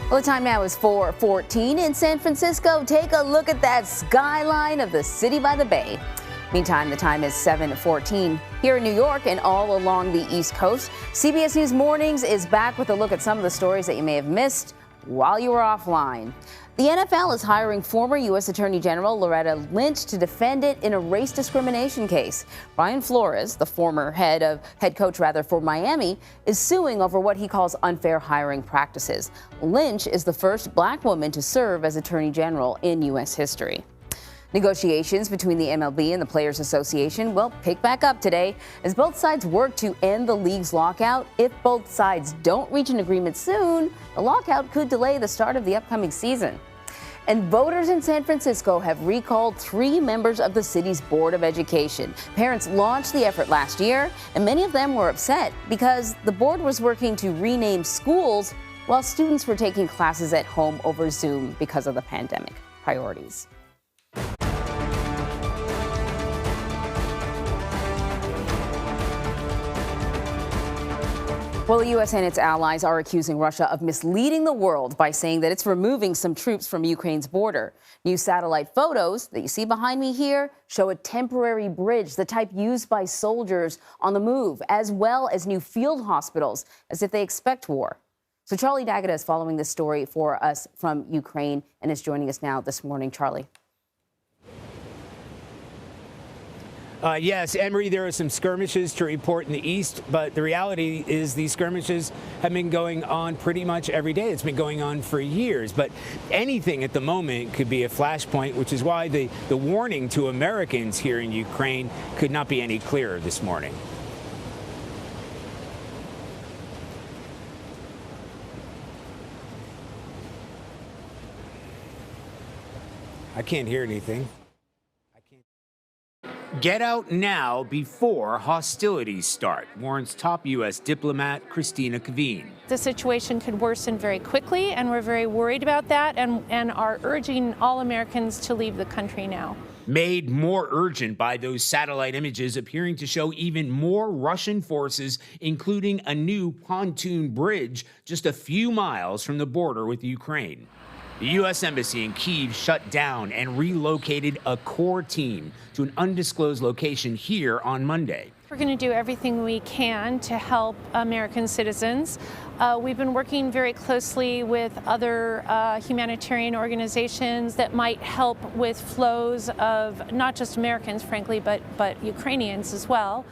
Well, the time now is 4:14 in San Francisco. Take a look at that skyline of the city by the bay. Meantime, the time is 7:14 here in New York and all along the East Coast. CBS News Mornings is back with a look at some of the stories that you may have missed while you were offline. The NFL is hiring former U.S. Attorney General Loretta Lynch to defend it in a race discrimination case. Brian Flores, the former head coach for Miami, is suing over what he calls unfair hiring practices. Lynch is the first black woman to serve as Attorney General in U.S. history. Negotiations between the MLB and the Players Association will pick back up today as both sides work to end the league's lockout. If both sides don't reach an agreement soon, the lockout could delay the start of the upcoming season. And voters in San Francisco have recalled 3 members of the city's Board of Education. Parents launched the effort last year, and many of them were upset because the board was working to rename schools while students were taking classes at home over Zoom because of the pandemic. Priorities. Well, the U.S. and its allies are accusing Russia of misleading the world by saying that it's removing some troops from Ukraine's border. New satellite photos that you see behind me here show a temporary bridge, the type used by soldiers on the move, as well as new field hospitals, as if they expect war. So Charlie D'Agata is following this story for us from Ukraine and is joining us now this morning. Charlie. Yes, Emery, there are some skirmishes to report in the east, but the reality is these skirmishes have been going on pretty much every day. It's been going on for years, but anything at the moment could be a flashpoint, which is why the warning to Americans here in Ukraine could not be any clearer this morning. I can't hear anything. Get out now before hostilities start, warns top U.S. diplomat Christina Kveen. The situation could worsen very quickly, and we're very worried about that and are urging all Americans to leave the country now. Made more urgent by those satellite images appearing to show even more Russian forces, including a new pontoon bridge just a few miles from the border with Ukraine. The U.S. Embassy in Kyiv shut down and relocated a core team to an undisclosed location here on Monday. We're going to do everything we can to help American citizens. We've been working very closely with other humanitarian organizations that might help with flows of not just Americans, frankly, but Ukrainians as well.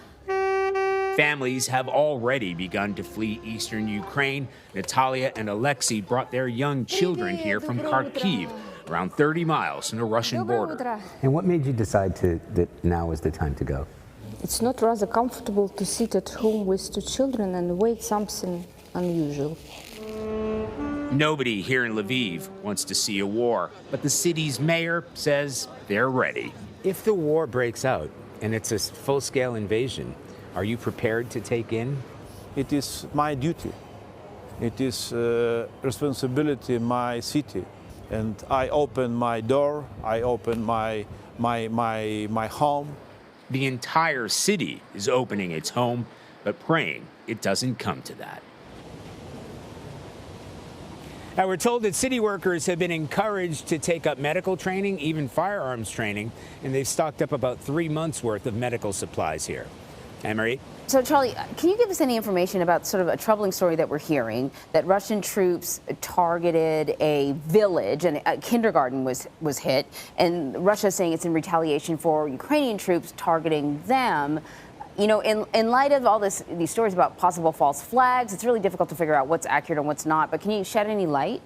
Families have already begun to flee eastern Ukraine. Natalia and Alexei brought their young children here from Kharkiv, around 30 miles from the Russian border. And what made you decide that now is the time to go? It's not rather comfortable to sit at home with 2 children and wait something unusual. Nobody here in Lviv wants to see a war, but the city's mayor says they're ready. If the war breaks out and it's a full-scale invasion, are you prepared to take in? It is my duty. It is responsibility my city. And I open my door, I open my home. The entire city is opening its home, but praying it doesn't come to that. Now, we're told that city workers have been encouraged to take up medical training, even firearms training, and they've stocked up about 3 months' worth of medical supplies here. Emery? So, Charlie, can you give us any information about sort of a troubling story that we're hearing, that Russian troops targeted a village and a kindergarten was hit, and Russia is saying it's in retaliation for Ukrainian troops targeting them? You know, in light of all these stories about possible false flags, it's really difficult to figure out what's accurate and what's not, but can you shed any light?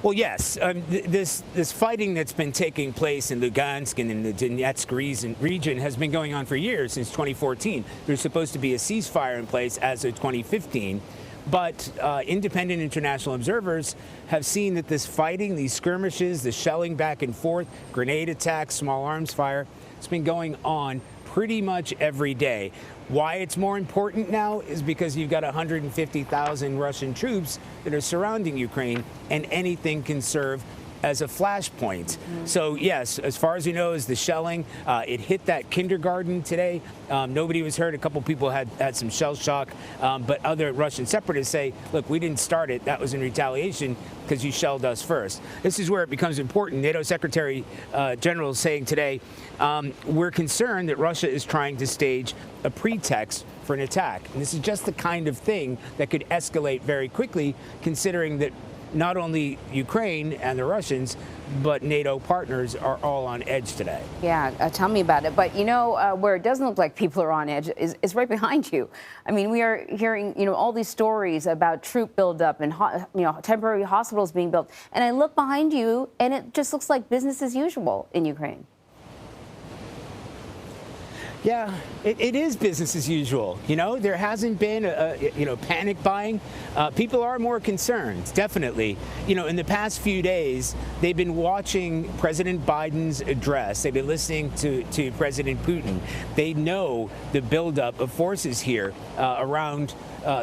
Well, yes. This fighting that's been taking place in Lugansk and in the Donetsk region has been going on for years, since 2014. There's supposed to be a ceasefire in place as of 2015. But independent international observers have seen that this fighting, these skirmishes, the shelling back and forth, grenade attacks, small arms fire, it's been going on pretty much every day. Why it's more important now is because you've got 150,000 Russian troops that are surrounding Ukraine, and anything can serve as a flashpoint. So yes, as far as we know, is the shelling. It hit that kindergarten today. Nobody was hurt. A couple people had some shell shock, but other Russian separatists say, look, we didn't start it. That was in retaliation because you shelled us first. This is where it becomes important. NATO Secretary General is saying today, we're concerned that Russia is trying to stage a pretext for an attack. And this is just the kind of thing that could escalate very quickly, considering that not only Ukraine and the Russians, but NATO partners are all on edge today. Yeah, tell me about it. But where it doesn't look like people are on edge is right behind you. I mean, we are hearing, all these stories about troop buildup and, temporary hospitals being built. And I look behind you and it just looks like business as usual in Ukraine. Yeah, it is business as usual. There hasn't been panic buying. People are more concerned, definitely. In the past few days, they've been watching President Biden's address. They've been listening to President Putin. They know the buildup of forces here around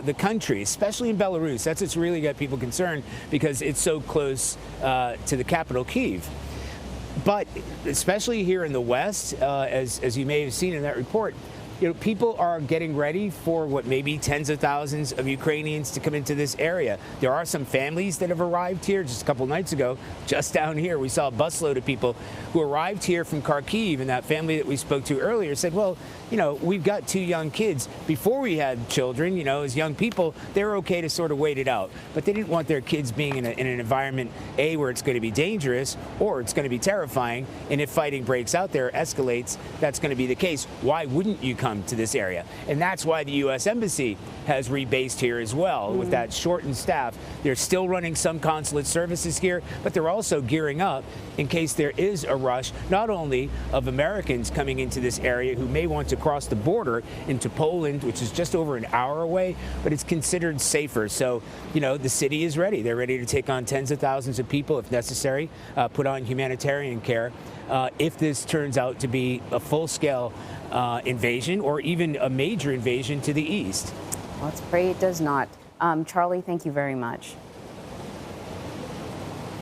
the country, especially in Belarus. That's what's really got people concerned because it's so close to the capital, Kyiv. But especially here in the West, as you may have seen in that report, people are getting ready for what may be tens of thousands of Ukrainians to come into this area. There are some families that have arrived here just a couple nights ago. Just down here, we saw a busload of people who arrived here from Kharkiv, and that family that we spoke to earlier said, well, we've got 2 young kids. Before we had children, as young people, they were okay to sort of wait it out. But they didn't want their kids being in an environment, A, where it's going to be dangerous or it's going to be terrifying. And if fighting breaks out there, escalates, that's going to be the case. Why wouldn't you come to this area? And that's why the U.S. Embassy has rebased here as well. With that shortened staff, they're still running some consulate services here, but they're also gearing up in case there is a rush, not only of Americans coming into this area who may want to cross the border into Poland, which is just over an hour away, but it's considered safer. So, the city is ready. They're ready to take on tens of thousands of people if necessary, put on humanitarian care. If this turns out to be a full-scale invasion or even a major invasion to the east. Let's pray it does not. Charlie, thank you very much.